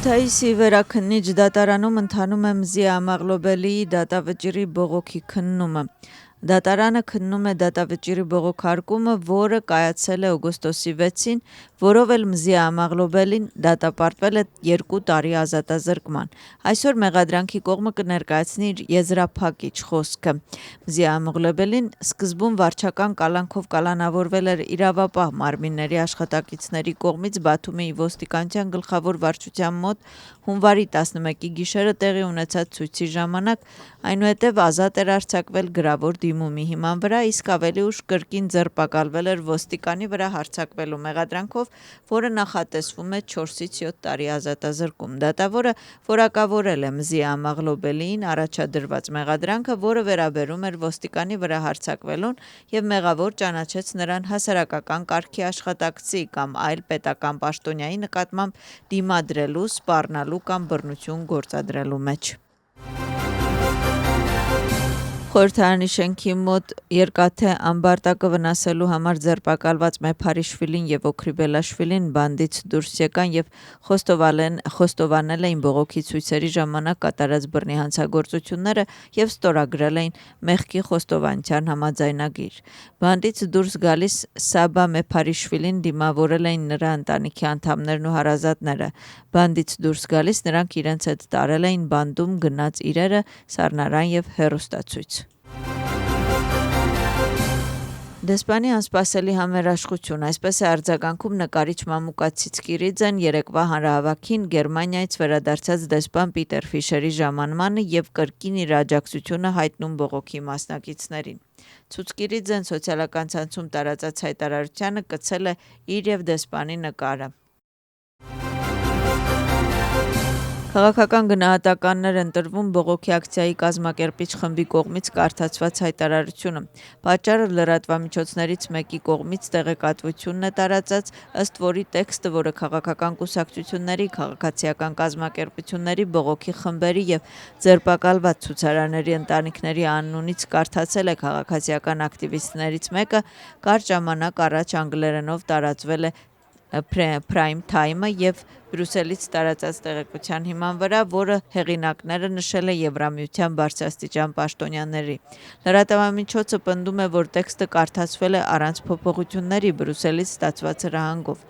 Քութայիսի վերաքննիչ դատարանում ընթանում է Մզի Ամաղլոբելիի դատավճիռի բողոքի քննումը։ Դատարանը քննում է դատավճիռի բողոքարկումը, որը կայացել է օգոստոսի 6-ին, որով էլ Մզի Ամաղլոբելին դատապարտվել է 2 տարի ազատազրկման։ Այսօր մեղադրանքի կողմը կներկայացնի իր եզրափակիչ խոսքը։ Մզի Ամաղլոբելին սկզբում վարչական կալանքով կալանավորվել էր իրավապահ մարմինների աշխատակիցների կողմից Բաթումիի ոստիկանության գլխավոր վարչության մոտ հունվարի 11-ի գիշերը տեղի ունեցած ցույցի ժամանակ, այնուհետև ազատ էր արձակվել գրավոր դիմումի հիման վրա, իսկ ավելի ուշ կրկին ձերբակալվել էր ոստիկանի վրա հարձակվելու մեղադրանքով, որը նախատեսվում է 4-ից 7 տարի ազատազրկում։ Դատավորը որակավորել է Մզի Ամաղլոբելիին առաջադրված մեղադրանքը, որը վերաբերում էր ոստիկանի վրա հարձակվելուն եւ մեղավոր ճանաչեց նրան հասարակական կարգի աշխատակցի կամ այլ պետական պաշտոնյայի նկատմամբ դիմադրելու, սպառնալու կամ բռնություն գործադրելու մեջ։ Խորհրդարանի շենքի մոտ երկաթե ամբարտակը վնասելու համար ձերբակալված Մեփարիշվիլին եւ Օքրիբելաշվիլին բանդից դուրս եկան եւ խոստովանել էին բողոքի ցույցերի ժամանակ կատարած բռնի հանցագործությունները եւ ստորագրել էին մեղքի խոստովանության համաձայնագիր։ Բանդից դուրս գալիս Սաբա Մեփարիշվիլին դիմավորել էին նրա ընտանիքի անդամներն ու հարազատները։ Բանդից դուրս գալիս նրանք իրենց հետ տարել էին բանդում գնած իրերը, սառնարան եւ հեռուստացույց։ Դեսպանի անսպասելի համերաշխություն, այսպես է արձագանքում նկարիչ Մամուկա Ցիցկիրիձեն երեկվա հանրահավաքին Գերմանիայից վերադարձած դեսպան Պիտեր Ֆիշերի ժամանմանը եւ կրկին իր աջակցությունը հայտնում բողոքի մասնակիցներին։ Ցուցկիրիձեն սոցիալական ցանցում տարածած հայտարարությանը կցել է իր եւ դեսպանի նկարը։ Քաղաքական գնահատականներ են տրվում բողոքի ակցիայի կազմակերպիչ խմբի կողմից կարդացված հայտարարությունը։ Պատճառը լրատվամիջոցներից մեկի կողմից տեղեկատվությունն է տարածած, ըստ որի տեքստը, որը քաղաքական կուսակցությունների, քաղաքացիական կազմակերպությունների, բողոքի խմբերի եւ ձերբակալված ցուցարարների ընտանիքների անունից կարդացել է քաղաքացիական ակտիվիստներից մեկը, կարճ ժամանակ առաջ անգլերենով տարածվել է Prime Time-ը եւ Բրյուսելից տարածած տեղեկության հիման վրա, որը հեղինակները նշել է Եվրամիության բարձրաստիճան պաշտոնյաների։ Լրատվամիջոցը պնդում է, որ տեքստը կարդացվել է առանց փոփոխությունների Բրյուսելից ստացված հրահանգով։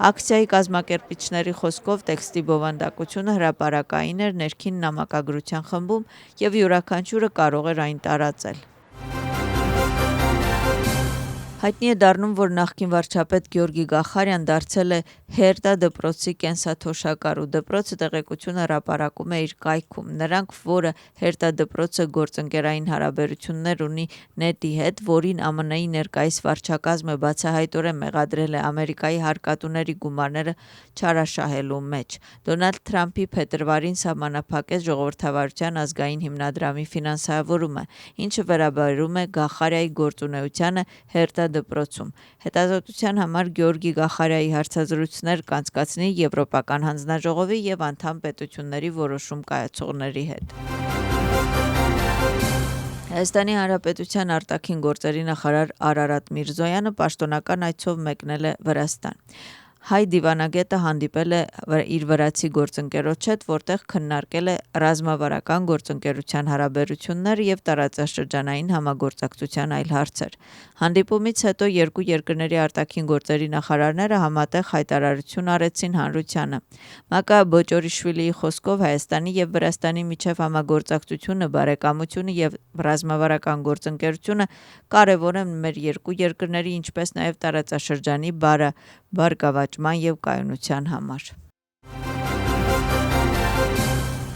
Ակցիայի կազմակերպիչների խոսքով տեքստի բովանդակությունը հրապարակային էր ներքին նամակագրության խմբում եւ յուրաքանչյուրը կարող էր այն տարածել։ Հայտնի է դառնում, որ նախկին վարչապետ Գյորգի Գախարյան դարձել է Հերտա դպրոցի կենսաթոշակառու։ Դպրոցը տեղեկություն հրապարակում է իր կայքում։ Նրանք, որը Հերտա դպրոցը գործընկերային հարաբերություններ ունի նետի հետ, որին ԱՄՆ-ի ներկայիս վարչակազմը բացահայտորեն մեղադրել է Ամերիկայի հարկատուների գումարները չարաշահելու մեջ։ Դոնալդ Թրամփի փետրվարին սահմանափակեց Ժողովրդավարության ազգային հիմնադրամի ֆինանսավորումը, ինչը վերաբերում է Գախարյայի գործունեությանը Հերտա դպրոցում։ Հետազոտության համար Գյորգի Գախարյայի հարցազրույցներ կանցկացնի Եվրոպական հանձնաժողովի եւ անդամ պետությունների որոշում կայացողների հետ։ Հայաստանի Հանրապետության արտաքին գործերի նախարար Արարատ Միրզոյանը պաշտոնական այցով մեկնել է Վրաստան։ Հայ դիվանագետը հանդիպել է իր վրացի գործընկերոջ հետ, որտեղ քննարկել է ռազմավարական գործընկերության հարաբերություններ եւ տարածաշրջանային համագործակցության այլ հարցեր։ Հանդիպումից հետո երկու երկրների արտաքին գործերի նախարարները համատեղ հայտարարություն արեցին հանրությանը։ Մակա Բոճորիշվիլիի խոսքով Հայաստանի եւ Վրաստանի միջև համագործակցությունը, բարեկամությունը եւ ռազմավարական գործընկերությունը կարևոր են մեր երկու երկրների, ինչպես նաեւ տարածաշրջանի բարգավաճման եւ կայունության համար։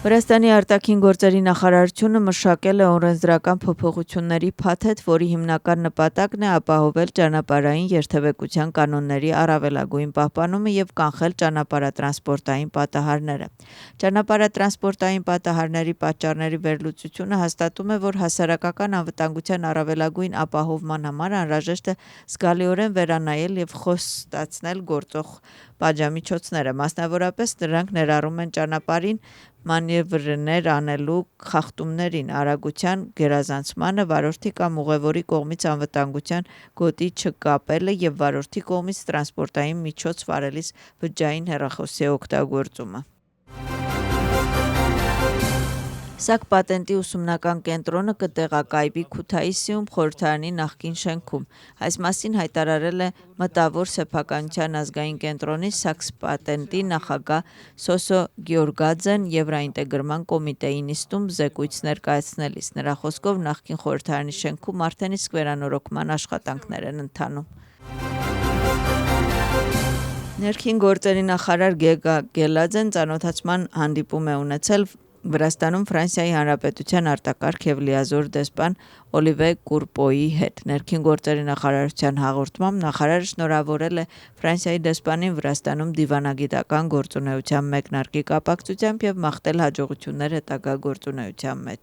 Վրաստանի արտաքին գործերի նախարարությունը մշակել է օրենսդրական փոփոխությունների փաթեթ, որի հիմնական նպատակն է ապահովել ճանապարհային երթևեկության կանոնների առավելագույն պահպանումը եւ կանխել ճանապարհատրանսպորտային պատահարները։ Ճանապարհատրանսպորտային պատահարների պատճառների վերլուծությունը հաստատում է, որ հասարակական անվտանգության առավելագույն ապահովման համար անհրաժեշտ է զգալիորեն վերանայել եւ խոստացնել գործող պատժամիջոցները, մասնավորապես դրանք ներառում են ճանապարհին մանևրներ անելու խախտումներին, արագության գերազանցմանը, վարորդի կամ ուղևորի կողմից անվտանգության գոտի չկապելը եւ վարորդի կողմից տրանսպորտային միջոց վարելիս բջջային հեռախոսի օգտագործումը։ Սակ պատենտի ուսումնական կենտրոնը կտեղակայվի Քութայիսիում խորհրդարանի նախկին շենքում։ Այս մասին հայտարարել է Մտավոր սեփականության ազգային կենտրոնի Սակս պատենտի նախագահ Սոսո Գեորգաձեն Եվրաինտեգրման կոմիտեի նիստում զեկույց ներկայացնելիս։ Նրա խոսքով նախկին խորհրդարանի շենքում արդեն իսկ վերանորոգման աշխատանքներ են ընթանում։ Ներքին գործերի նախարար Գեգա Գելաձեն ծանոթացման հանդիպում է ունեցել Վրաստանում Ֆրանսիայի Հանրապետության արտակարգ և լիազոր դեսպան Օլիվե Կուրպոյի հետ։ Ներքին գործերի նախարարության հաղորդմամբ նախարարը շնորհավորել է Ֆրանսիայի դեսպանին Վրաստանում դիվանագիտական գործունեության մեկնարկի կապակցությամբ և մաղթել հաջողություններ հետագա գործունեության մեջ։